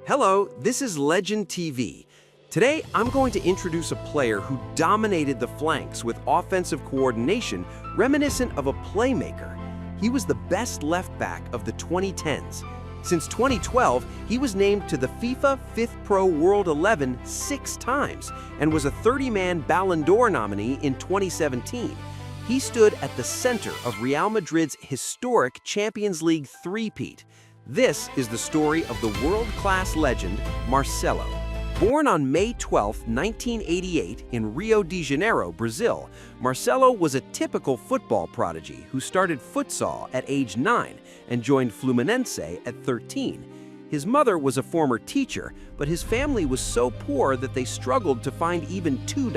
Hello, this is Legend TV. Today, I'm going to introduce a player who dominated the flanks with offensive coordination reminiscent of a playmaker. He was the best left back of the 2010s. Since 2012, he was named to the FIFA 5th Pro World 11 6 times and was a 30-man Ballon d'Or nominee in 2017. He stood at the center of Real Madrid's historic Champions League three-peat. This is the story of the world-class legend, Marcelo. Born on May 12, 1988 in Rio de Janeiro, Brazil, Marcelo was a typical football prodigy who started futsal at age 9 and joined Fluminense at 13. His mother was a former teacher, but his family was so poor that they struggled to find even $2,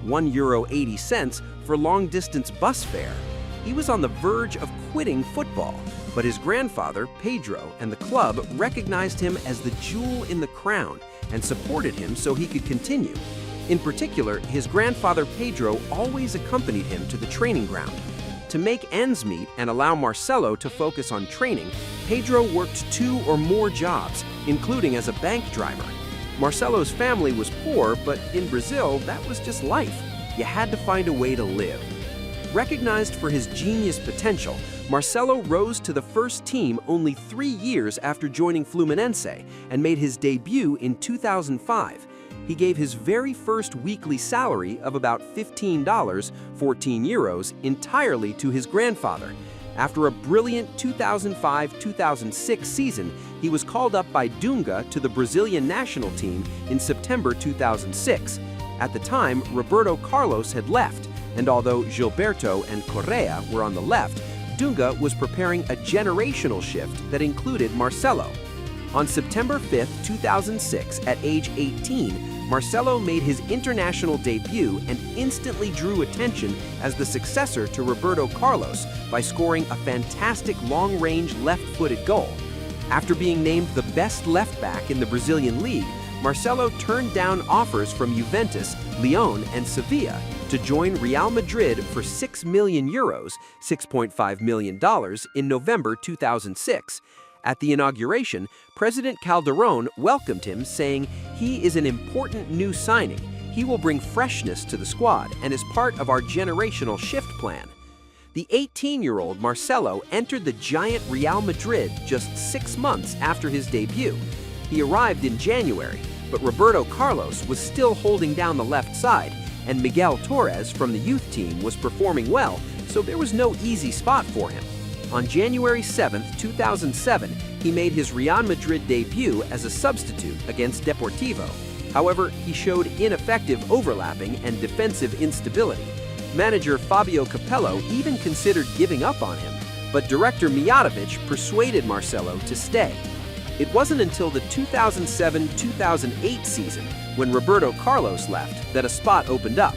€1.80, for long-distance bus fare. He was on the verge of quitting football, but his grandfather, Pedro, and the club recognized him as the jewel in the crown and supported him so he could continue. In particular, his grandfather Pedro always accompanied him to the training ground. To make ends meet and allow Marcelo to focus on training, Pedro worked 2 or more jobs, including as a bank driver. Marcelo's family was poor, but in Brazil, that was just life. You had to find a way to live. Recognized for his genius potential, Marcelo rose to the first team only 3 years after joining Fluminense and made his debut in 2005. He gave his very first weekly salary of about $15, 14 euros, entirely to his grandfather. After a brilliant 2005-2006 season, he was called up by Dunga to the Brazilian national team in September 2006. At the time, Roberto Carlos had left, and although Gilberto and Correa were on the left, Dunga was preparing a generational shift that included Marcelo. On September 5, 2006, at age 18, Marcelo made his international debut and instantly drew attention as the successor to Roberto Carlos by scoring a fantastic long-range left-footed goal. After being named the best left back in the Brazilian league, Marcelo turned down offers from Juventus, Lyon, and Sevilla to join Real Madrid for €6 million, $6.5 million, in November 2006. At the inauguration, President Calderón welcomed him, saying, "He is an important new signing. He will bring freshness to the squad and is part of our generational shift plan." The 18-year-old Marcelo entered the giant Real Madrid just 6 months after his debut. He arrived in January, but Roberto Carlos was still holding down the left side, and Miguel Torres from the youth team was performing well, so there was no easy spot for him. On January 7, 2007, he made his Real Madrid debut as a substitute against Deportivo. However, he showed ineffective overlapping and defensive instability. Manager Fabio Capello even considered giving up on him, but director Mijatovic persuaded Marcelo to stay. It wasn't until the 2007-2008 season, when Roberto Carlos left, that a spot opened up.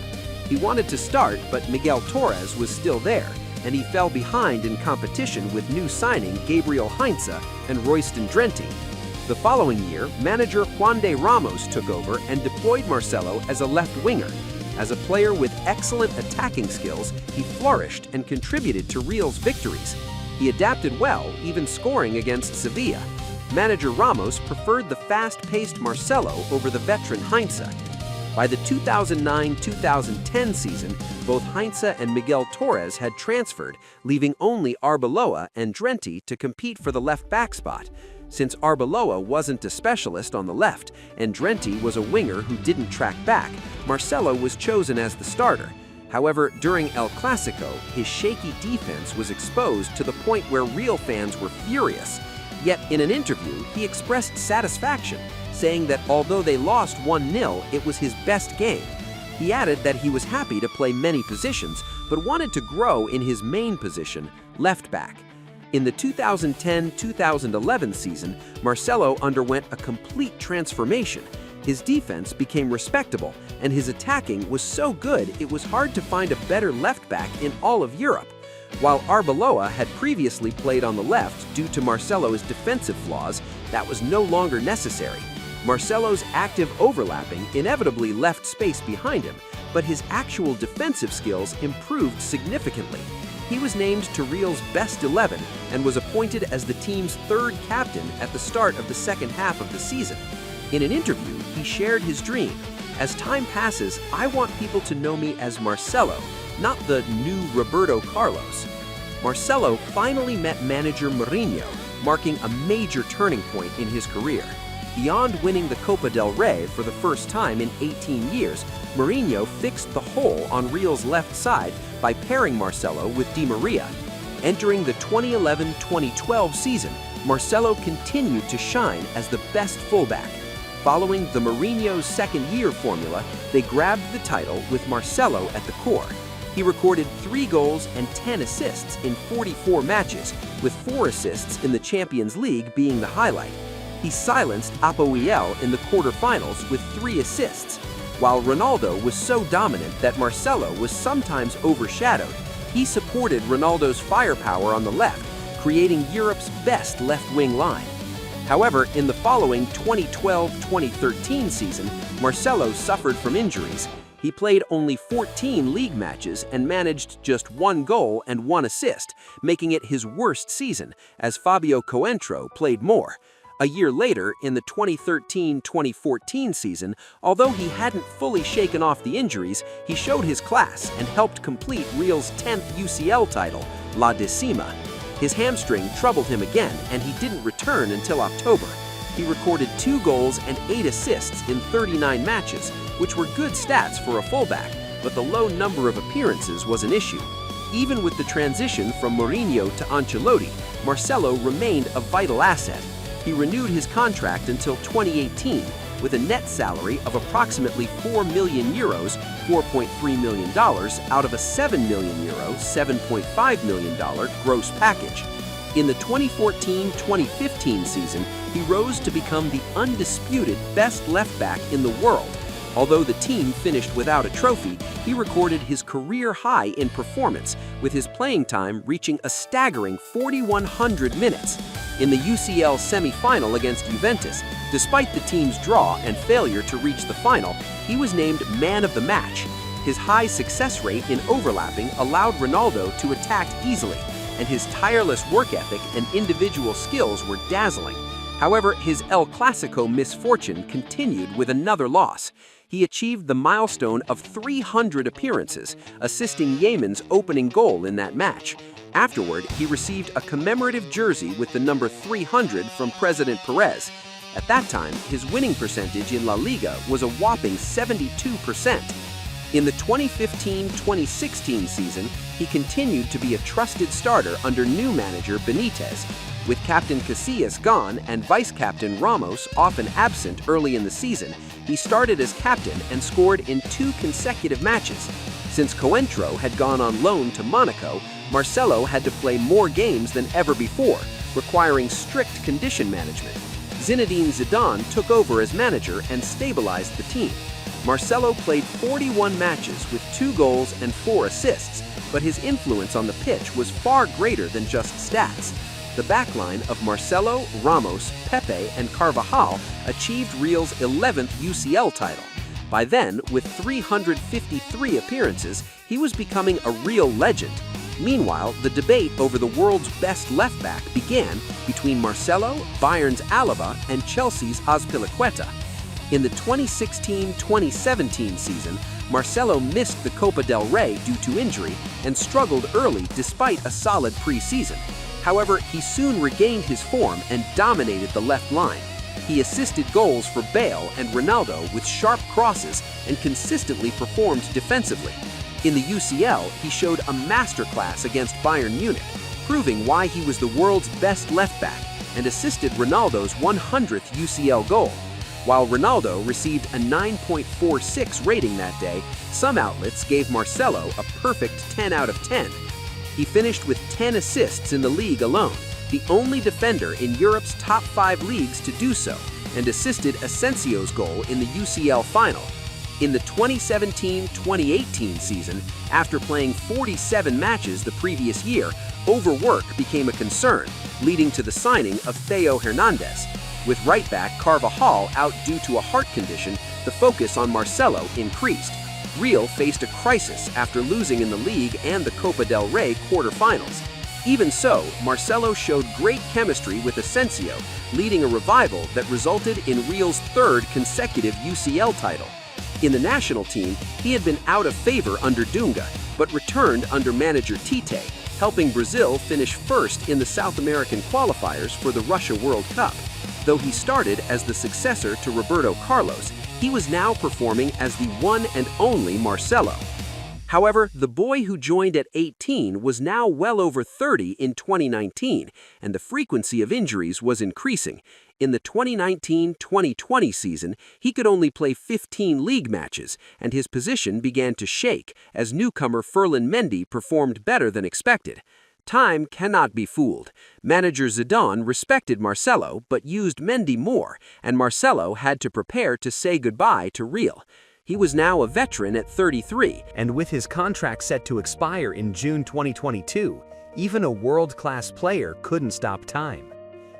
He wanted to start, but Miguel Torres was still there, and he fell behind in competition with new signing Gabriel Heinze and Royston Drenthe. The following year, manager Juan de Ramos took over and deployed Marcelo as a left winger. As a player with excellent attacking skills, he flourished and contributed to Real's victories. He adapted well, even scoring against Sevilla. Manager Ramos preferred the fast-paced Marcelo over the veteran Heinze. By the 2009-2010 season, both Heinze and Miguel Torres had transferred, leaving only Arbeloa and Drenthe to compete for the left-back spot. Since Arbeloa wasn't a specialist on the left, and Drenthe was a winger who didn't track back, Marcelo was chosen as the starter. However, during El Clasico, his shaky defense was exposed to the point where Real fans were furious. Yet, in an interview, he expressed satisfaction, saying that although they lost 1-0, it was his best game. He added that he was happy to play many positions, but wanted to grow in his main position, left back. In the 2010-2011 season, Marcelo underwent a complete transformation. His defense became respectable, and his attacking was so good it was hard to find a better left back in all of Europe. While Arbeloa had previously played on the left due to Marcelo's defensive flaws, that was no longer necessary. Marcelo's active overlapping inevitably left space behind him, but his actual defensive skills improved significantly. He was named to Real's best 11 and was appointed as the team's third captain at the start of the second half of the season. In an interview, he shared his dream. "As time passes, I want people to know me as Marcelo, not the new Roberto Carlos." Marcelo finally met manager Mourinho, marking a major turning point in his career. Beyond winning the Copa del Rey for the first time in 18 years, Mourinho fixed the hole on Real's left side by pairing Marcelo with Di Maria. Entering the 2011-2012 season, Marcelo continued to shine as the best fullback. Following the Mourinho's second-year formula, they grabbed the title with Marcelo at the core. He recorded 3 goals and 10 assists in 44 matches, with 4 assists in the Champions League being the highlight. He silenced Apoel in the quarterfinals with 3 assists. While Ronaldo was so dominant that Marcelo was sometimes overshadowed, he supported Ronaldo's firepower on the left, creating Europe's best left-wing line. However, in the following 2012-2013 season, Marcelo suffered from injuries. He played only 14 league matches and managed just 1 goal and 1 assist, making it his worst season, as Fabio Coentrão played more. A year later, in the 2013-2014 season, although he hadn't fully shaken off the injuries, he showed his class and helped complete Real's 10th UCL title, La Décima. His hamstring troubled him again, and he didn't return until October. He recorded 2 goals and 8 assists in 39 matches, which were good stats for a fullback, but the low number of appearances was an issue. Even with the transition from Mourinho to Ancelotti, Marcelo remained a vital asset. He renewed his contract until 2018 with a net salary of approximately €4 million, $4.3 million, out of a €7 million, $7.5 million gross package. In the 2014-2015 season, he rose to become the undisputed best left back in the world. Although the team finished without a trophy, he recorded his career high in performance, with his playing time reaching a staggering 4,100 minutes. In the UCL semi-final against Juventus, despite the team's draw and failure to reach the final, he was named man of the match. His high success rate in overlapping allowed Ronaldo to attack easily, and his tireless work ethic and individual skills were dazzling. However, his El Clasico misfortune continued with another loss. He achieved the milestone of 300 appearances, assisting Yemen's opening goal in that match. Afterward, he received a commemorative jersey with the number 300 from President Perez. At that time, his winning percentage in La Liga was a whopping 72%. In the 2015-2016 season, he continued to be a trusted starter under new manager Benitez. With Captain Casillas gone and Vice-Captain Ramos often absent early in the season, he started as captain and scored in 2 consecutive matches. Since Coentrão had gone on loan to Monaco, Marcelo had to play more games than ever before, requiring strict condition management. Zinedine Zidane took over as manager and stabilized the team. Marcelo played 41 matches with 2 goals and 4 assists, but his influence on the pitch was far greater than just stats. The backline of Marcelo, Ramos, Pepe, and Carvajal achieved Real's 11th UCL title. By then, with 353 appearances, he was becoming a real legend. Meanwhile, the debate over the world's best left back began between Marcelo, Bayern's Alaba, and Chelsea's Azpilicueta. In the 2016-2017 season, Marcelo missed the Copa del Rey due to injury and struggled early despite a solid pre-season. However, he soon regained his form and dominated the left line. He assisted goals for Bale and Ronaldo with sharp crosses and consistently performed defensively. In the UCL, he showed a masterclass against Bayern Munich, proving why he was the world's best left back and assisted Ronaldo's 100th UCL goal. While Ronaldo received a 9.46 rating that day, some outlets gave Marcelo a perfect 10 out of 10. He finished with 10 assists in the league alone, the only defender in Europe's top 5 leagues to do so, and assisted Asensio's goal in the UCL final. In the 2017-2018 season, after playing 47 matches the previous year, overwork became a concern, leading to the signing of Theo Hernandez. With right back Carvajal out due to a heart condition, the focus on Marcelo increased. Real faced a crisis after losing in the league and the Copa del Rey quarterfinals. Even so, Marcelo showed great chemistry with Asensio, leading a revival that resulted in Real's third consecutive UCL title. In the national team, he had been out of favor under Dunga, but returned under manager Tite, helping Brazil finish first in the South American qualifiers for the Russia World Cup. Though he started as the successor to Roberto Carlos, he was now performing as the one and only Marcelo. However, the boy who joined at 18 was now well over 30 in 2019, and the frequency of injuries was increasing. In the 2019-2020 season, he could only play 15 league matches, and his position began to shake as newcomer Ferland Mendy performed better than expected. Time cannot be fooled. Manager Zidane respected Marcelo but used Mendy more, and Marcelo had to prepare to say goodbye to Real. He was now a veteran at 33, and with his contract set to expire in June 2022, even a world-class player couldn't stop time.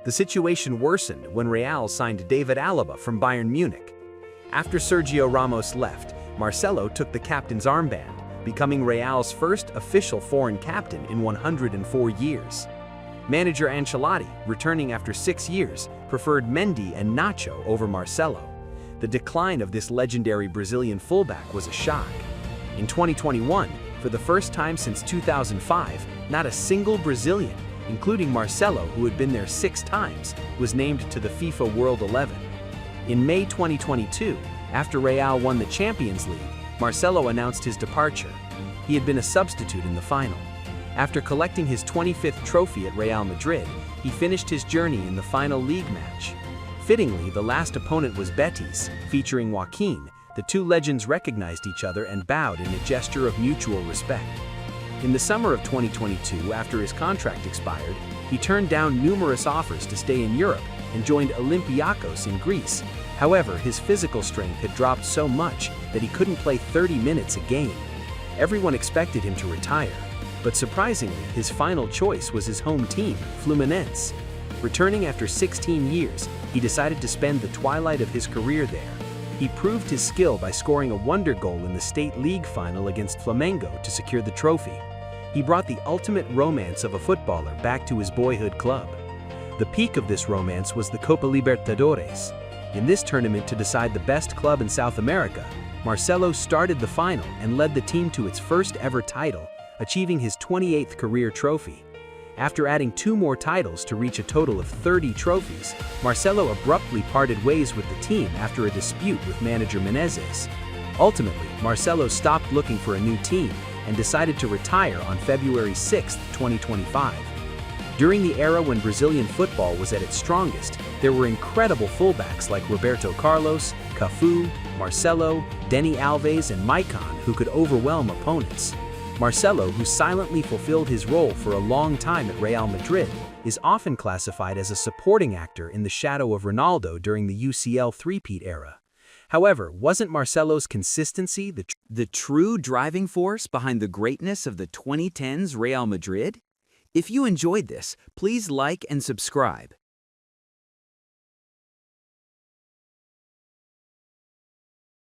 The situation worsened when Real signed David Alaba from Bayern Munich. After Sergio Ramos left, Marcelo took the captain's armband, becoming Real's first official foreign captain in 104 years. Manager Ancelotti, returning after 6 years, preferred Mendy and Nacho over Marcelo. The decline of this legendary Brazilian fullback was a shock. In 2021, for the first time since 2005, not a single Brazilian, including Marcelo, who had been there 6 times, was named to the FIFA World 11. In May 2022, after Real won the Champions League, Marcelo announced his departure. He had been a substitute in the final. After collecting his 25th trophy at Real Madrid, he finished his journey in the final league match. Fittingly, the last opponent was Betis, featuring Joaquin. The two legends recognized each other and bowed in a gesture of mutual respect. In the summer of 2022, after his contract expired, he turned down numerous offers to stay in Europe and joined Olympiacos in Greece. However, his physical strength had dropped so much that he couldn't play 30 minutes a game. Everyone expected him to retire, but surprisingly, his final choice was his home team, Fluminense. Returning after 16 years, he decided to spend the twilight of his career there. He proved his skill by scoring a wonder goal in the State League final against Flamengo to secure the trophy. He brought the ultimate romance of a footballer back to his boyhood club. The peak of this romance was the Copa Libertadores. In this tournament to decide the best club in South America, Marcelo started the final and led the team to its first ever title, achieving his 28th career trophy. After adding 2 more titles to reach a total of 30 trophies, Marcelo abruptly parted ways with the team after a dispute with manager Menezes. Ultimately, Marcelo stopped looking for a new team and decided to retire on February 6, 2025. During the era when Brazilian football was at its strongest, there were incredible fullbacks like Roberto Carlos, Cafu, Marcelo, Deni Alves, and Maicon who could overwhelm opponents. Marcelo, who silently fulfilled his role for a long time at Real Madrid, is often classified as a supporting actor in the shadow of Ronaldo during the UCL three-peat era. However, wasn't Marcelo's consistency the true driving force behind the greatness of the 2010s Real Madrid? If you enjoyed this, please like and subscribe.